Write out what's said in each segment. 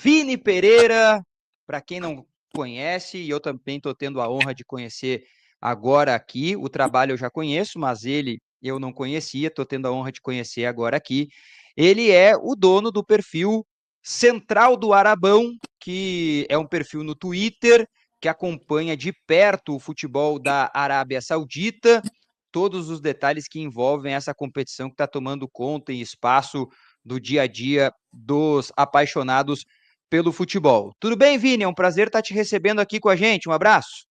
Vini Pereira, para quem não conhece, e eu também estou tendo a honra de conhecer agora aqui. O trabalho eu já conheço, mas ele eu não conhecia, estou tendo a honra de conhecer agora aqui. Ele é o dono do perfil Central do Arabão, que é um perfil no Twitter que acompanha de perto o futebol da Arábia Saudita, todos os detalhes que envolvem essa competição que está tomando conta e espaço do dia a dia dos apaixonados pelo futebol. Tudo bem, Vini? É um prazer estar te recebendo aqui com a gente. Um abraço.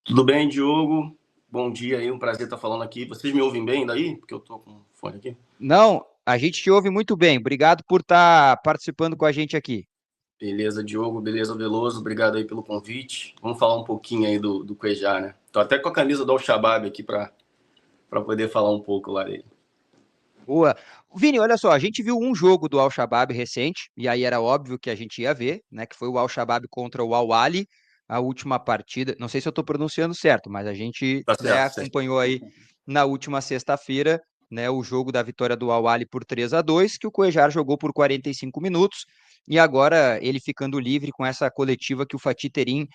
Tudo bem, Diogo? Bom dia aí, um prazer estar falando aqui. Vocês me ouvem bem daí? Porque eu tô com o fone aqui. Não, a gente te ouve muito bem. Obrigado por estar participando com a gente aqui. Beleza, Diogo. Beleza, Veloso. Obrigado aí pelo convite. Vamos falar um pouquinho aí do Cuejá, né? Tô até com a camisa do Al-Shabaab aqui para poder falar um pouco lá dele. Boa. Vini, olha só, a gente viu um jogo do Al-Shabaab recente, e aí era óbvio que a gente ia ver, né? Que foi o Al-Shabaab contra o Al-Ahly, a última partida. Não sei se eu estou pronunciando certo, mas a gente Tá certo, certo. acompanhou aí na última sexta-feira, né, o jogo da vitória do Al-Ahly por 3-2, que o Cuéllar jogou por 45 minutos, e agora ele ficando livre com essa coletiva que o Fatih Terim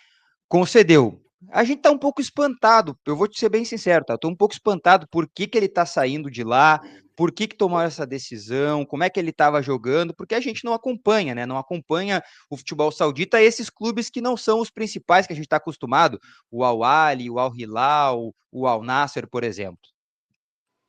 concedeu. A gente tá um pouco espantado, eu vou te ser bem sincero, tá? Eu tô um pouco espantado por que ele tá saindo de lá, por que tomou essa decisão, como é que ele estava jogando, porque a gente não acompanha, né? Não acompanha o futebol saudita, esses clubes que não são os principais que a gente está acostumado, o Al-Ahly, o Al-Hilal, o Al-Nassr, por exemplo.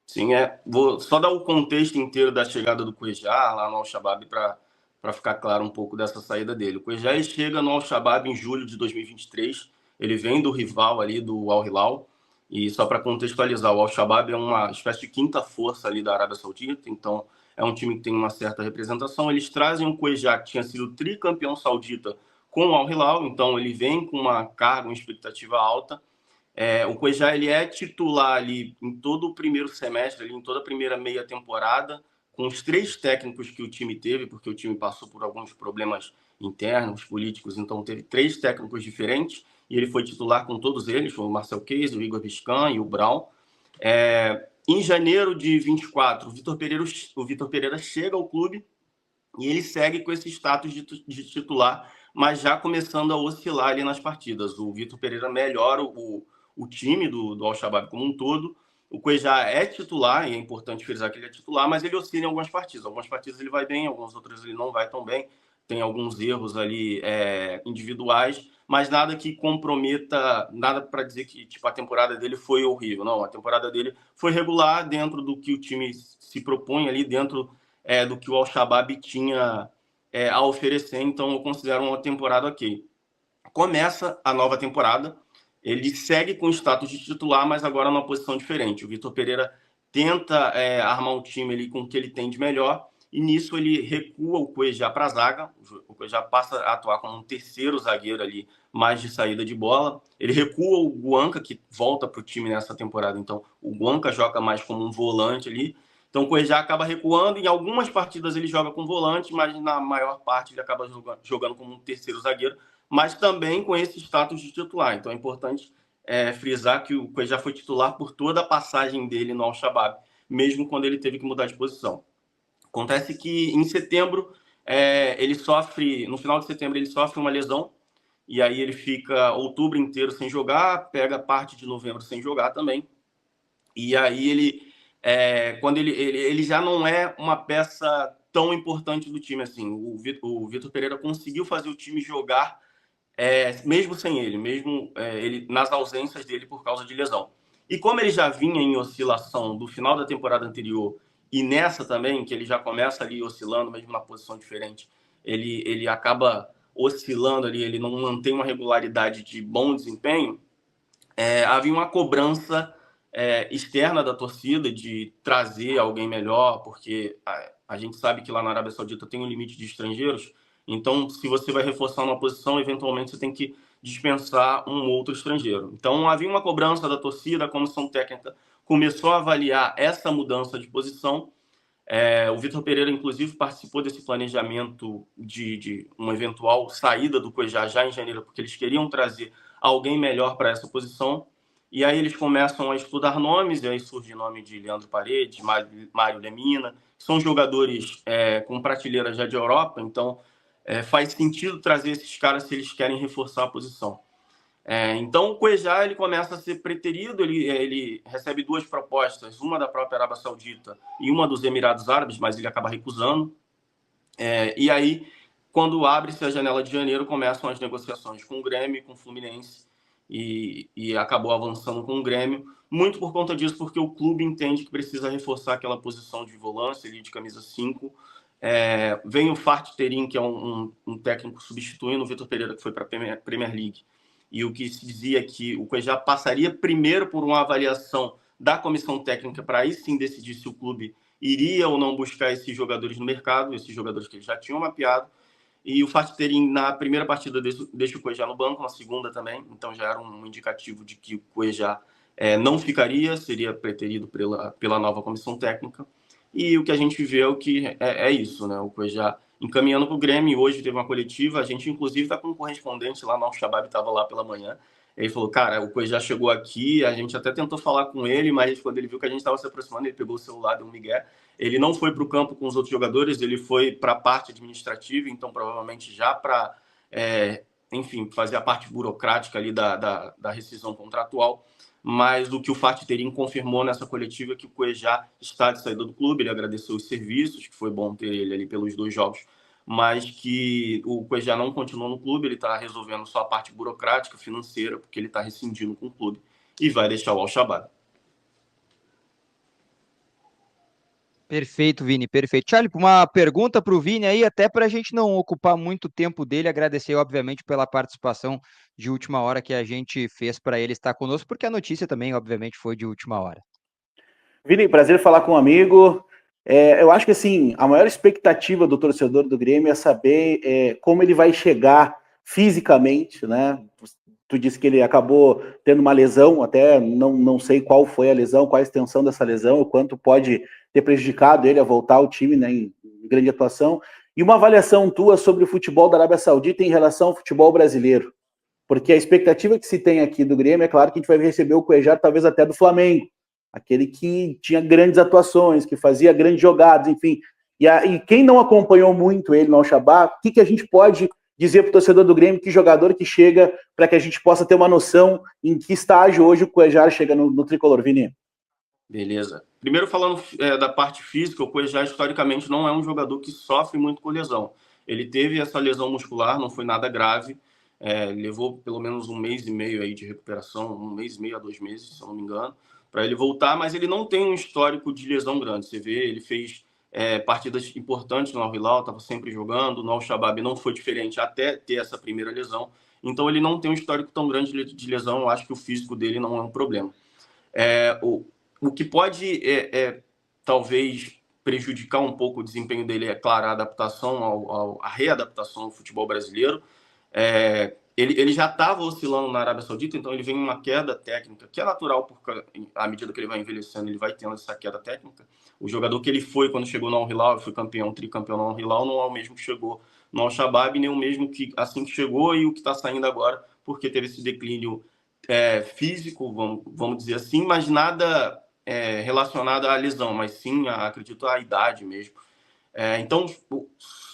Sim, vou só dar o contexto inteiro da chegada do Cuejá lá no Al-Shabaab para ficar claro um pouco dessa saída dele. O Cuejá chega no Al-Shabaab em julho de 2023. Ele vem do rival ali do Al-Hilal. E só para contextualizar, o Al-Shabaab é uma espécie de quinta força ali da Arábia Saudita, então é um time que tem uma certa representação. Eles trazem um Cuejá que tinha sido tricampeão saudita com o Al-Hilal, então ele vem com uma carga, uma expectativa alta. O Cuejá ele é titular ali em todo o primeiro semestre, ali, em toda a primeira meia temporada, com os 3 técnicos que o time teve, porque o time passou por alguns problemas internos, políticos, então teve 3 técnicos diferentes, e ele foi titular com todos eles, o Marcel Keys, o Igor Biscan e o Brown. Em janeiro de 24, o Vitor Pereira chega ao clube e ele segue com esse status de titular, mas já começando a oscilar ali nas partidas. O Vitor Pereira melhora o time do Al-Shabaab como um todo. O Cuejá é titular, e é importante frisar que ele é titular, mas ele oscila em algumas partidas. Algumas partidas ele vai bem, algumas outras ele não vai tão bem. Tem alguns erros ali individuais, mas nada que comprometa, nada para dizer que tipo, a temporada dele foi horrível. Não, a temporada dele foi regular dentro do que o time se propõe ali, dentro do que o Al-Shabaab tinha a oferecer. Então eu considero uma temporada ok. Começa a nova temporada, ele segue com o status de titular, mas agora numa posição diferente. O Vitor Pereira tenta armar um time ali com o que ele tem de melhor, e nisso ele recua o Cuejá para a zaga. O Cuejá passa a atuar como um terceiro zagueiro ali, mais de saída de bola. Ele recua o Guanca, que volta para o time nessa temporada. Então o Guanca joga mais como um volante ali. Então o Cuejá acaba recuando. Em algumas partidas ele joga com volante, mas na maior parte ele acaba jogando como um terceiro zagueiro, mas também com esse status de titular. Então é importante frisar que o Cuejá foi titular por toda a passagem dele no Al-Shabaab, mesmo quando ele teve que mudar de posição. Acontece que em setembro, no final de setembro, ele sofre uma lesão, e aí ele fica outubro inteiro sem jogar, pega parte de novembro sem jogar também. E aí quando ele já não é uma peça tão importante do time assim. O Vitor Pereira conseguiu fazer o time jogar mesmo sem ele, mesmo ele nas ausências dele por causa de lesão. E como ele já vinha em oscilação do final da temporada anterior e nessa também, que ele já começa ali oscilando, mesmo na posição diferente, ele acaba oscilando ali, ele não mantém uma regularidade de bom desempenho, havia uma cobrança externa da torcida de trazer alguém melhor, porque a gente sabe que lá na Arábia Saudita tem um limite de estrangeiros. Então, se você vai reforçar uma posição, eventualmente você tem que dispensar um outro estrangeiro. Então, havia uma cobrança da torcida, a comissão técnica começou a avaliar essa mudança de posição. O Vitor Pereira, inclusive, participou desse planejamento de uma eventual saída do Cuejá já em janeiro, porque eles queriam trazer alguém melhor para essa posição. E aí eles começam a estudar nomes, e aí surge o nome de Leandro Paredes, Mário Lemina, que são jogadores com prateleira já de Europa, então faz sentido trazer esses caras se eles querem reforçar a posição. Então o Cuejá ele começa a ser preterido, ele recebe 2 propostas, uma da própria Arábia Saudita e uma dos Emirados Árabes, mas ele acaba recusando. E aí, quando abre-se a janela de janeiro, começam as negociações com o Grêmio e com o Fluminense, e acabou avançando com o Grêmio, muito por conta disso, porque o clube entende que precisa reforçar aquela posição de volância ali, de camisa 5. Vem o Fatih Terim, que é um técnico substituindo o Vitor Pereira, que foi para a Premier League, e o que se dizia que o Cuejá passaria primeiro por uma avaliação da comissão técnica para aí sim decidir se o clube iria ou não buscar esses jogadores no mercado, esses jogadores que eles já tinham mapeado. E o Fatih Terim, na primeira partida, deixa o Cuejá no banco, na segunda também, então já era um indicativo de que o Cuejá não ficaria, seria preterido pela nova comissão técnica. E o que a gente vê é isso, né? O Cuejá encaminhando para o Grêmio. Hoje teve uma coletiva, a gente inclusive está com um correspondente lá, o Al-Shabaab estava lá pela manhã. Ele falou, cara, o Cuejá chegou aqui, a gente até tentou falar com ele, mas quando ele viu que a gente estava se aproximando, ele pegou o celular, deu um migué. Ele não foi para o campo com os outros jogadores, ele foi para a parte administrativa, então provavelmente já para, enfim, fazer a parte burocrática ali da rescisão contratual. Mas o que o Fatih Terim confirmou nessa coletiva é que o Cuejá está de saída do clube, ele agradeceu os serviços, que foi bom ter ele ali pelos 2 jogos, mas que o Cuejá não continua no clube, ele está resolvendo só a parte burocrática, financeira, porque ele está rescindindo com o clube e vai deixar o Al-Shabaab. Perfeito, Vini, perfeito. Charlie, uma pergunta para o Vini aí, até para a gente não ocupar muito tempo dele, agradecer, obviamente, pela participação de última hora que a gente fez para ele estar conosco, porque a notícia também, obviamente, foi de última hora. Vini, prazer falar com um amigo. Eu acho que assim, a maior expectativa do torcedor do Grêmio é saber como ele vai chegar fisicamente, né? Tu disse que ele acabou tendo uma lesão, até não sei qual foi a lesão, qual a extensão dessa lesão, o quanto pode ter prejudicado ele a voltar ao time, né, em grande atuação. E uma avaliação tua sobre o futebol da Arábia Saudita em relação ao futebol brasileiro. Porque a expectativa que se tem aqui do Grêmio, é claro que a gente vai receber o Cuejá, talvez até do Flamengo, aquele que tinha grandes atuações, que fazia grandes jogadas, enfim. E quem não acompanhou muito ele no Al-Shabaab, o que a gente pode dizer para o torcedor do Grêmio, que jogador que chega, para que a gente possa ter uma noção em que estágio hoje o Cuejá chega no tricolor, Vini? Beleza. Primeiro falando da parte física, o Cuejá historicamente não é um jogador que sofre muito com lesão. Ele teve essa lesão muscular, não foi nada grave, levou pelo menos 1 mês e meio aí de recuperação, 1 mês e meio a 2 meses, se eu não me engano, para ele voltar, mas ele não tem um histórico de lesão grande. Você vê, ele fez partidas importantes no Al-Hilal, estava sempre jogando, no Al-Shabaab não foi diferente até ter essa primeira lesão, então ele não tem um histórico tão grande de lesão, eu acho que o físico dele não é um problema. O que pode, talvez, prejudicar um pouco o desempenho dele é, claro, a adaptação, a readaptação ao futebol brasileiro. Ele já estava oscilando na Arábia Saudita, então ele vem uma queda técnica, que é natural, porque à medida que ele vai envelhecendo, ele vai tendo essa queda técnica. O jogador que ele foi quando chegou no Al-Hilal, foi campeão, tricampeão no Al-Hilal, não é o mesmo que chegou no Al-Shabaab, nem o mesmo que assim que chegou e o que está saindo agora, porque teve esse declínio físico, vamos dizer assim, mas nada relacionado à lesão, mas sim, acredito, à idade mesmo. Então,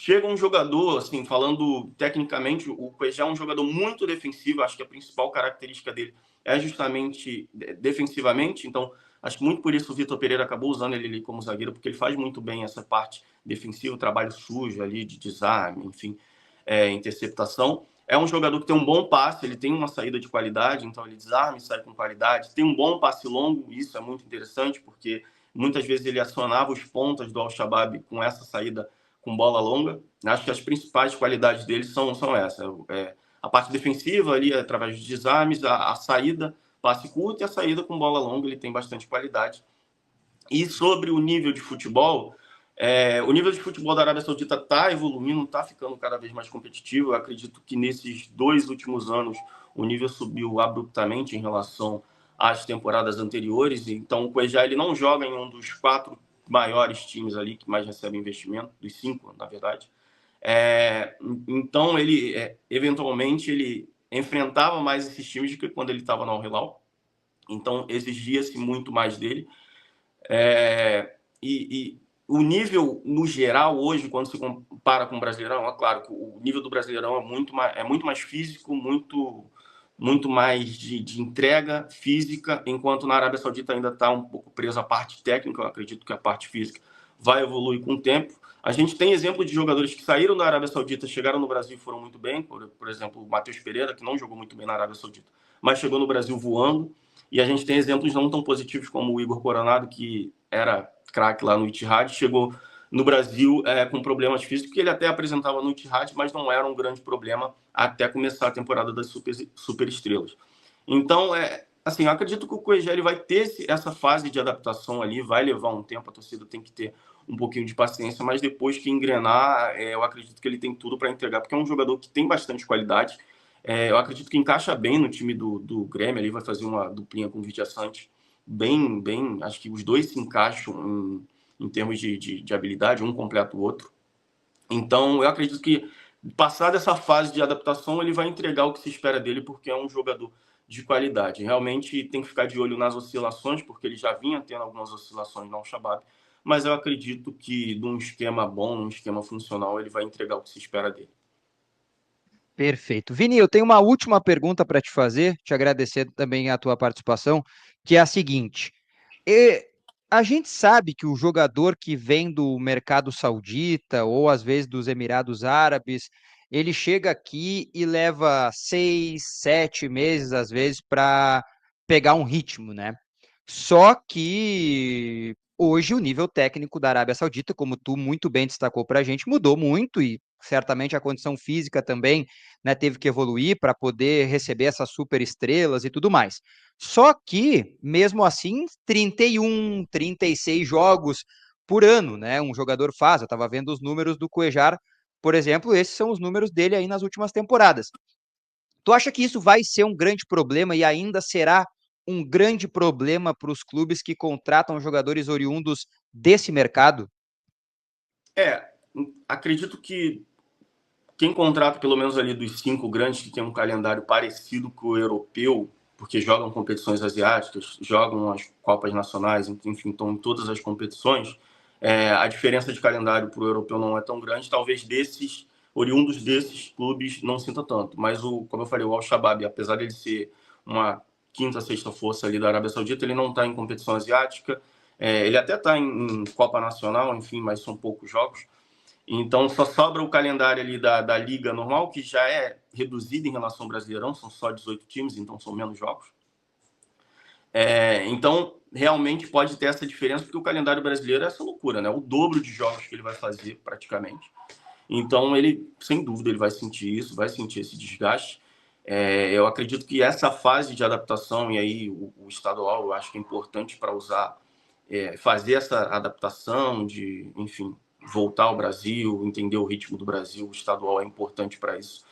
chega um jogador, assim, falando tecnicamente, o Cuejá é um jogador muito defensivo, acho que a principal característica dele é justamente defensivamente, então acho que muito por isso o Vitor Pereira acabou usando ele ali como zagueiro, porque ele faz muito bem essa parte defensiva, trabalho sujo ali de desarme, enfim, interceptação. É um jogador que tem um bom passe, ele tem uma saída de qualidade, então ele desarma e sai com qualidade, tem um bom passe longo, isso é muito interessante, porque muitas vezes ele acionava os pontas do Al-Shabaab com essa saída com bola longa. Acho que as principais qualidades dele são essas. A parte defensiva ali, através de desarmes, a saída, passe curto e a saída com bola longa, ele tem bastante qualidade. E sobre o nível de futebol, o nível de futebol da Arábia Saudita está evoluindo, está ficando cada vez mais competitivo. Eu acredito que nesses 2 últimos anos o nível subiu abruptamente em relação às temporadas anteriores. Então o Cuejá ele não joga em um dos 4 maiores times ali que mais recebem investimento, dos 5, na verdade. Então ele eventualmente ele enfrentava mais esses times do que quando ele estava no Al-Hilal. Então exigia-se muito mais dele. E o nível, no geral, hoje, quando se compara com o Brasileirão, é claro que o nível do Brasileirão é muito mais físico, muito mais de entrega física, enquanto na Arábia Saudita ainda está um pouco preso à parte técnica. Eu acredito que a parte física vai evoluir com o tempo. A gente tem exemplo de jogadores que saíram da Arábia Saudita, chegaram no Brasil e foram muito bem, por exemplo, o Matheus Pereira, que não jogou muito bem na Arábia Saudita, mas chegou no Brasil voando. E a gente tem exemplos não tão positivos como o Igor Coronado, que era craque lá no Ittihad, chegou no Brasil com problemas físicos, que ele até apresentava no Ittihad, mas não era um grande problema até começar a temporada das super estrelas. Então, assim, eu acredito que o Cuejá ele vai ter essa fase de adaptação ali, vai levar um tempo, a torcida tem que ter um pouquinho de paciência, mas depois que engrenar, eu acredito que ele tem tudo para entregar, porque é um jogador que tem bastante qualidade. Eu acredito que encaixa bem no time do Grêmio, ali vai fazer uma duplinha com o Vidiaçante, bem, acho que os dois se encaixam em termos de habilidade, um completa o outro. Então, eu acredito que, passada essa fase de adaptação, ele vai entregar o que se espera dele, porque é um jogador de qualidade. Realmente tem que ficar de olho nas oscilações, porque ele já vinha tendo algumas oscilações no Al-Shabaab, mas eu acredito que, num esquema bom, num esquema funcional, ele vai entregar o que se espera dele. Perfeito. Vini, eu tenho uma última pergunta para te fazer, te agradecer também a tua participação, que é a seguinte. A gente sabe que o jogador que vem do mercado saudita ou às vezes dos Emirados Árabes, ele chega aqui e leva 6, 7 meses às vezes para pegar um ritmo, né? Só que hoje o nível técnico da Arábia Saudita, como tu muito bem destacou para a gente, mudou muito e certamente a condição física também, né, teve que evoluir para poder receber essas super estrelas e tudo mais. Só que, mesmo assim, 31, 36 jogos por ano, né? Um jogador faz. Eu estava vendo os números do Cuejar, por exemplo, esses são os números dele aí nas últimas temporadas. Tu acha que isso vai ser um grande problema e ainda será um grande problema para os clubes que contratam jogadores oriundos desse mercado? Acredito que quem contrata, pelo menos ali dos 5 grandes, que tem um calendário parecido com o europeu, porque jogam competições asiáticas, jogam as Copas Nacionais, enfim, estão em todas as competições, a diferença de calendário para o europeu não é tão grande. Talvez oriundos desses clubes não sinta tanto. Mas, como eu falei, o Al-Shabaab, apesar de ele ser uma quinta, sexta força ali da Arábia Saudita, ele não está em competição asiática. Ele até está em Copa Nacional, enfim, mas são poucos jogos. Então, só sobra o calendário ali da Liga normal, que já é reduzido em relação ao Brasileirão, são só 18 times, então são menos jogos. Então, realmente pode ter essa diferença, porque o calendário brasileiro é essa loucura, né? O dobro de jogos que ele vai fazer, praticamente. Então, ele, sem dúvida, ele vai sentir isso, vai sentir esse desgaste. Eu acredito que essa fase de adaptação, e aí o estadual, eu acho que é importante para fazer essa adaptação enfim, voltar ao Brasil, entender o ritmo do Brasil, o estadual é importante para isso.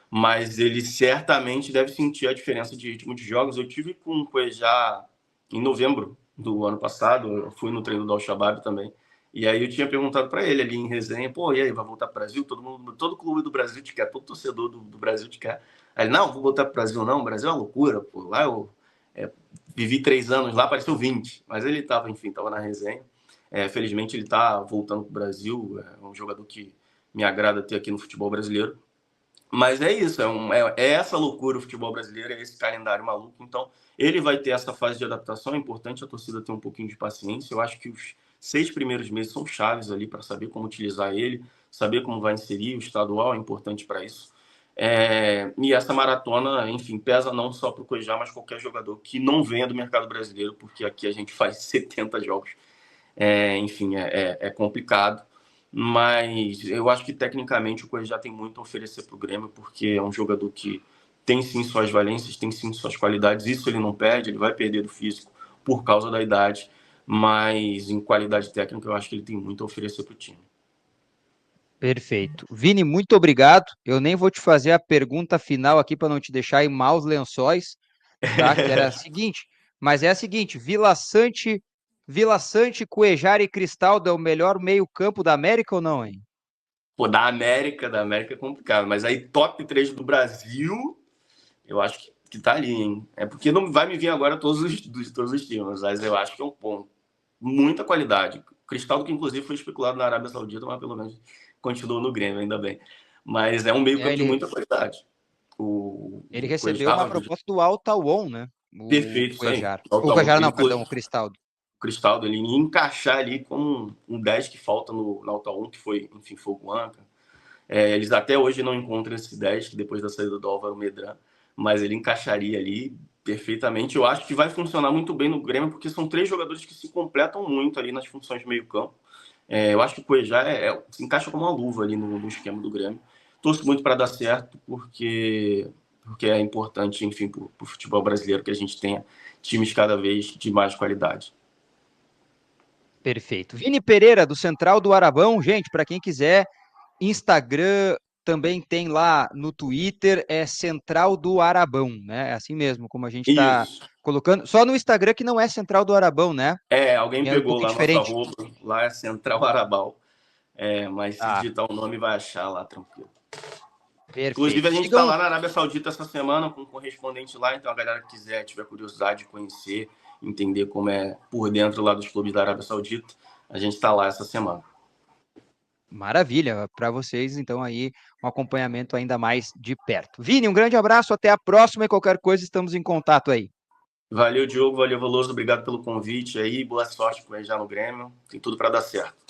Mas ele certamente deve sentir a diferença de ritmo de jogos. Eu tive com o Cuejá em novembro do ano passado, eu fui no treino do Al-Shabaab também. E aí eu tinha perguntado para ele ali em resenha, e aí, vai voltar para o Brasil? Todo clube do Brasil te quer, todo torcedor do Brasil te quer. Aí ele, não, vou voltar para o Brasil não, o Brasil é uma loucura, lá eu vivi 3 anos, lá pareceu 20, mas ele estava na resenha. Felizmente ele está voltando para o Brasil, é um jogador que me agrada ter aqui no futebol brasileiro. Mas é isso, é essa loucura o futebol brasileiro, é esse calendário maluco. Então, ele vai ter essa fase de adaptação. É importante a torcida ter um pouquinho de paciência. Eu acho que os 6 primeiros meses são chaves ali para saber como utilizar ele, saber como vai inserir. O estadual é importante para isso. E essa maratona, enfim, pesa não só para o Cuejá, mas qualquer jogador que não venha do mercado brasileiro, porque aqui a gente faz 70 jogos. Enfim, é complicado. Mas eu acho que tecnicamente o Cuejá tem muito a oferecer para o Grêmio, porque é um jogador que tem sim suas valências, tem sim suas qualidades. Isso ele não perde, ele vai perder do físico por causa da idade, mas em qualidade técnica eu acho que ele tem muito a oferecer para o time. Perfeito. Vini, muito obrigado. Eu nem vou te fazer a pergunta final aqui para não te deixar em maus lençóis, tá? Que era a seguinte, mas é a seguinte, Vila Sante, Cuejar e Cristaldo é o melhor meio-campo da América ou não, hein? Da América é complicado, mas aí top 3 do Brasil, eu acho que tá ali, hein? É porque não vai me vir agora todos os times, mas eu acho que é um ponto. Muita qualidade. Cristaldo, que inclusive foi especulado na Arábia Saudita, mas pelo menos continuou no Grêmio, ainda bem. Mas é um meio-campo de muita qualidade. Ele recebeu uma proposta do Al Tawon, né? Perfeito, Cuejar. Isso aí. O Cuejar não, perdão, o Cristaldo. O Cristaldo, ele ia encaixar ali como um 10 que falta no Al Tawon, que foi, enfim, foi o Guanca. Eles até hoje não encontram esse 10, que depois da saída do Álvaro Medran, mas ele encaixaria ali perfeitamente. Eu acho que vai funcionar muito bem no Grêmio, porque são 3 jogadores que se completam muito ali nas funções de meio campo. Eu acho que o Cuejar se encaixa como uma luva ali no esquema do Grêmio. Torço muito para dar certo, porque é importante, enfim, para o futebol brasileiro que a gente tenha times cada vez de mais qualidade. Perfeito. Vini Pereira, do Central do Arabão. Gente, para quem quiser, Instagram, também tem lá no Twitter, é Central do Arabão, né? É assim mesmo, como a gente está colocando. Só no Instagram que não é Central do Arabão, né? Alguém pegou lá nossa roupa, lá é Central Arabal. Mas se digitar o nome vai achar lá, tranquilo. Perfeito. Inclusive, a gente está lá na Arábia Saudita essa semana com um correspondente lá, então a galera que quiser, tiver curiosidade de conhecer, entender como é por dentro lá dos clubes da Arábia Saudita, a gente está lá essa semana. Maravilha, para vocês, então, aí, um acompanhamento ainda mais de perto. Vini, um grande abraço, até a próxima e qualquer coisa, estamos em contato aí. Valeu, Diogo, valeu, Veloso, obrigado pelo convite aí, boa sorte com ele já no Grêmio, tem tudo para dar certo.